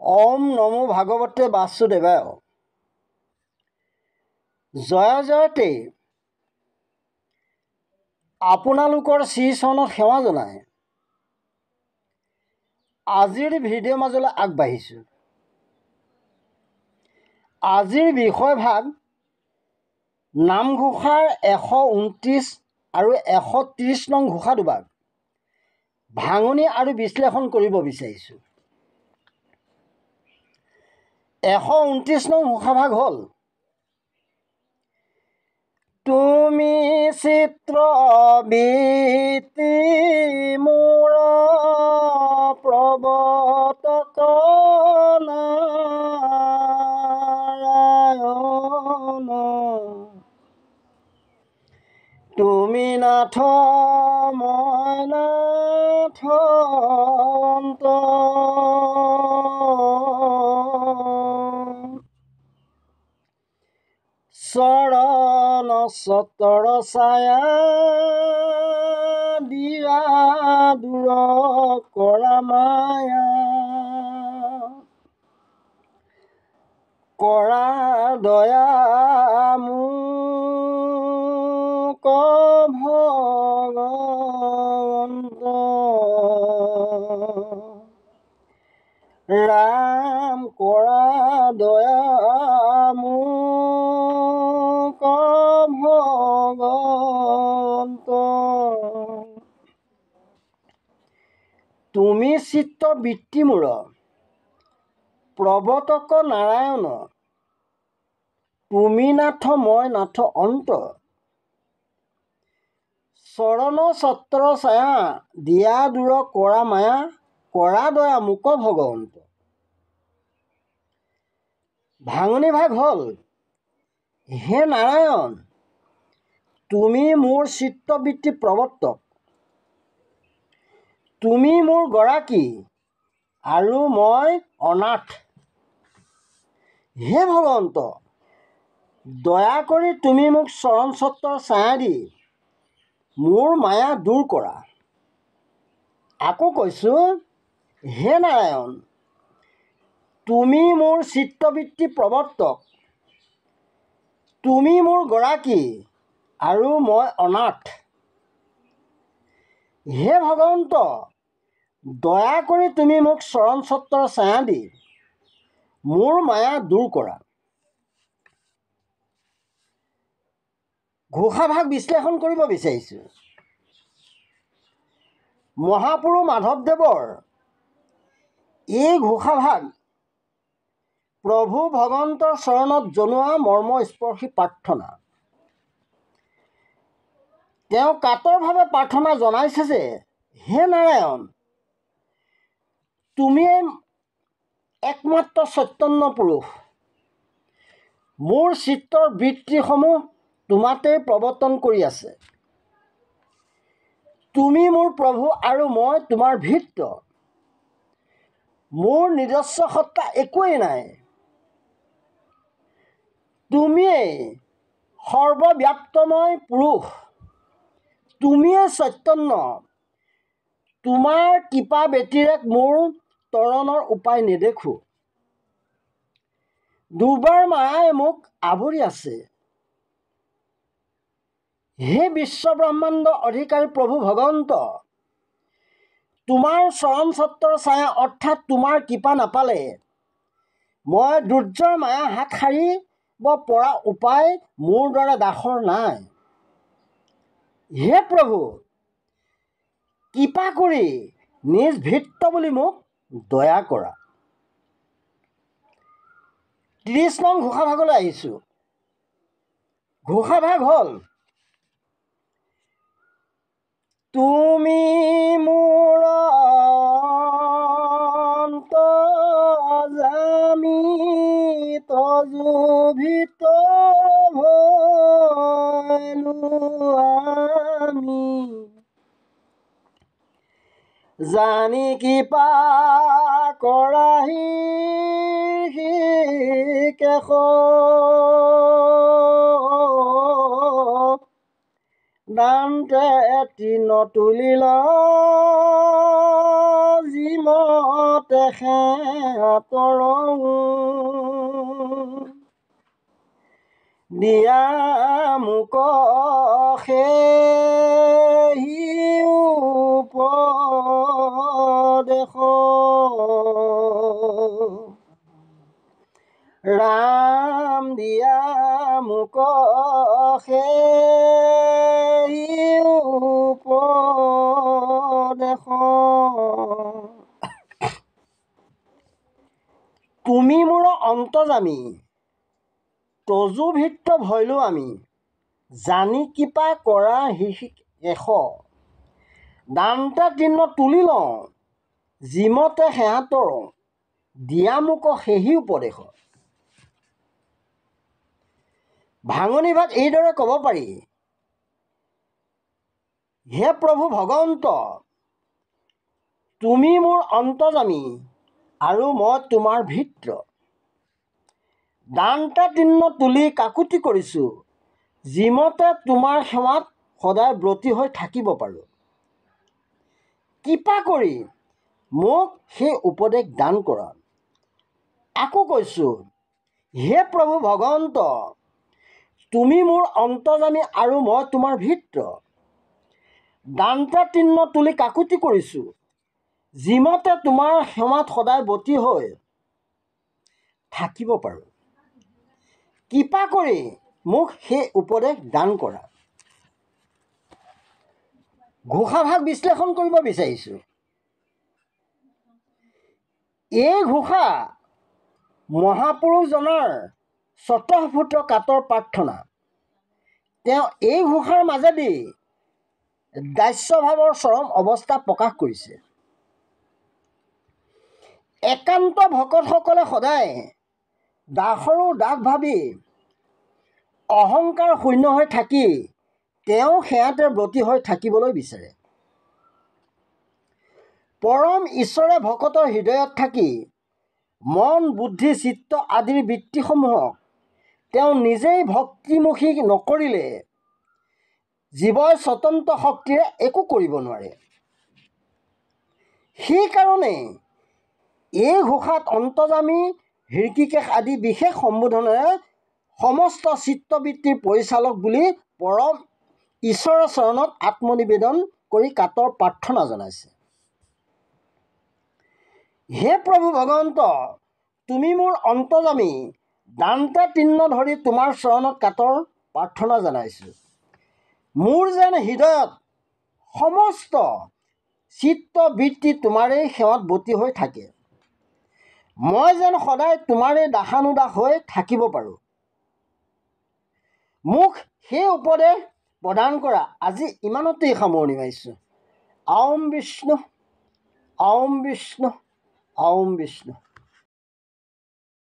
ওম নমো ভাগৱতে বাসুদেৱায়। জয় জয়তে আপোনালোকৰ শ্ৰীচৰণত সেৱা জনাই আজিৰ ভিডিঅ' মাজলৈ আগবাঢ়িছোঁ। আজিৰ বিষয়ভাগ নামঘোষাৰ 129 আৰু 130 নং ঘোষা দুভাগ ভাঙনি আৰু বিশ্লেষণ কৰিব বিচাৰিছোঁ। 129 নং ঘোষাভাগ হ'ল, তুমি চিত্ৰবৃত্তি মোৰ প্ৰৱৰ্তক নাৰায়ণ, তুমি নাথ মই নাথ অন্ত, চৰণ সতৰ ছায়া দিয়া দূৰ কৰা মায়া, কৰা দয়া মোক ভগৱন্ত, ৰাম কৰা দয়া মোক ভগৱন্ত, তুমি চিত্তবৃত্তি মূৰ প্ৰৱৰ্তক নাৰায়ণ, তুমি নাথ মই নাথ অন্ত, চৰণ সতৰ ছায়া দিয়া দূৰ কৰা মায়া, কৰা দয়া মোক ভগৱন্ত। ভাঙনি ভাগ হ'ল, হে নাৰায়ণ, তুমি মোৰ চিত্তবৃত্তি প্ৰৱৰ্তক, তুমি মোৰ গৰাকী আৰু মই অনাথ। হে ভগৱন্ত, দয়া কৰি তুমি মোক চৰণ সত্ৰৰ ছায়া দি মোৰ মায়া দূৰ কৰা। আকৌ কৈছোঁ, হে নাৰায়ণ, তুমি মোৰ চিত্তবৃত্তি প্ৰৱৰ্তক, তুমি মোৰ গৰাকী আৰু মই অনাথ। হে ভগৱন্ত, দয়া কৰি তুমি মোক চৰণ সত্ৰৰ ছায়া দি মোৰ মায়া দূৰ কৰা। ঘোষাভাগ বিশ্লেষণ কৰিব বিচাৰিছোঁ। মহাপুৰুষ মাধৱদেৱৰ এই ঘোষাভাগ প্ৰভু ভগৱন্তৰ চৰণত জনোৱা মৰ্মস্পৰ্শী প্ৰাৰ্থনা। তেওঁ কাতৰভাৱে প্ৰাৰ্থনা জনাইছে যে, হে নাৰায়ণ, তুমিয়েই একমাত্ৰ চৈতন্য পুৰুষ, মোৰ চিত্তৰ বৃত্তিসমূহ তোমাতেই প্ৰৱৰ্তন কৰি আছে। তুমি মোৰ প্ৰভু আৰু মই তোমাৰ ভৃত্য, মোৰ নিজস্ব সত্তা একোৱেই নাই। তুমিয়েই সৰ্বব্যাপ্তময় পুৰুষ, তুমিয়েই চৈতন্য, তোমাৰ কৃপা ব্যতিৰেক মোৰ তৰণৰ উপায় নেদেখোঁ। দুৰ্বাৰ মায়াই মোক আৱৰি আছে। হে বিশ্ব ব্ৰহ্মাণ্ড অধিকাৰী প্ৰভু ভগৱন্ত, তোমাৰ চৰণ সত্ৰৰ ছায়া অৰ্থাৎ তোমাৰ কৃপা নাপালে মই দুৰ্যৰ মায়া হাত সাৰিব পৰা উপায় মোৰ দৰে দাসৰ নাই। হে প্ৰভু, কৃপা কৰি নিজ ভৃত্য বুলি মোক দয়া কৰা। 30 নং ঘোষাভাগলৈ আহিছোঁ। ঘোষাভাগ হ'ল, তুমি মোৰ অন্তৰ্যামী তজুভিত ভয়লো আমি, জানি কৃপা কৰাহি কেশ, দান্তে তৃণ তুলিল জিমত তেখেতৰ দিয়া মোক সেই উপদেশ ৰাম দিয়া মোক সেই উপদেশ তুমি মোৰ অন্তৰ্যামী তজুভিত্ৰ ভৈলো আমি জানি কৃপা কৰা এশ দান্তে তৃণ তুলি লওঁ যিমতে সিহঁতৰ দিয়া মোক সেই উপদেশ ভাঙনি ভাগ এইদৰে ক'ব পাৰি হে প্ৰভু ভগৱন্ত তুমি মোৰ অন্তৰ্যামী আৰু মই তোমাৰ ভিত্ৰ দান্তে তৃণ তুলি কাকুতি কৰিছোঁ যিমতে তোমাৰ সেৱাত সদায় ব্ৰতী হৈ থাকিব পাৰোঁ কৃপা কৰি মোক সেই উপদেশ দান কৰা আকৌ কৈছোঁ হে প্ৰভু ভগৱন্ত তুমি মোৰ অন্তৰ্যামী আৰু মই তোমাৰ ভিত্ৰ দান্তে তৃণ তুলি কাকুতি কৰিছোঁ যিমতে তোমাৰ সেৱাত সদায় ব্ৰতী হৈ থাকিব পাৰোঁ কৃপা কৰি মোক সেই উপদেশ দান কৰা ঘোষাভাগ বিশ্লেষণ কৰিব বিচাৰিছোঁ এই ঘোষা মহাপুৰুষজনৰ স্বতঃস্ফূৰ্ত কাতৰ প্ৰাৰ্থনা তেওঁ এই ঘোষাৰ মাজেদি দাস্যভাৱৰ চৰম অৱস্থা প্ৰকাশ কৰিছে একান্ত ভকতসকলে সদায় দাসৰো দাস ভাবি অহংকাৰ শূন্য হৈ থাকি তেওঁ সেয়াতে ব্ৰতী হৈ থাকিবলৈ বিচাৰে পৰম ঈশ্বৰে ভকতৰ হৃদয়ত থাকি মন বুদ্ধি চিত্ত আদিৰ বৃত্তিসমূহক তেওঁ নিজেই ভক্তিমুখী নকৰিলে জীৱই স্বতন্ত্ৰ শক্তিৰে একো কৰিব নোৱাৰে সেইকাৰণে এই ঘোষাত অন্তৰ্যামী হৃষিকেশ আদি বিশেষ সম্বোধনেৰে সমস্ত চিত্তবৃত্তিৰ পৰিচালক বুলি পৰম ঈশ্বৰৰ চৰণত আত্মনিবেদন কৰি কাতৰ প্ৰাৰ্থনা জনাইছে হে প্ৰভু ভগৱন্ত তুমি মোৰ অন্তৰ্যামী দান্তে তৃণ ধৰি তোমাৰ চৰণত কাতৰ প্ৰাৰ্থনা জনাইছোঁ মোৰ যেন হৃদয়ত সমস্ত চিত্তবৃত্তি তোমাৰেই সেৱাত ব্ৰতী হৈ থাকে মই যেন সদায় তোমাৰেই দাসানুদাস হৈ থাকিব পাৰোঁ মোক সেই উপদেশ প্ৰদান কৰা আজি ইমানতেই সামৰণি মাৰিছোঁ ঔম বিষ্ণু ঔম বিষ্ণু ঔম বিষ্ণু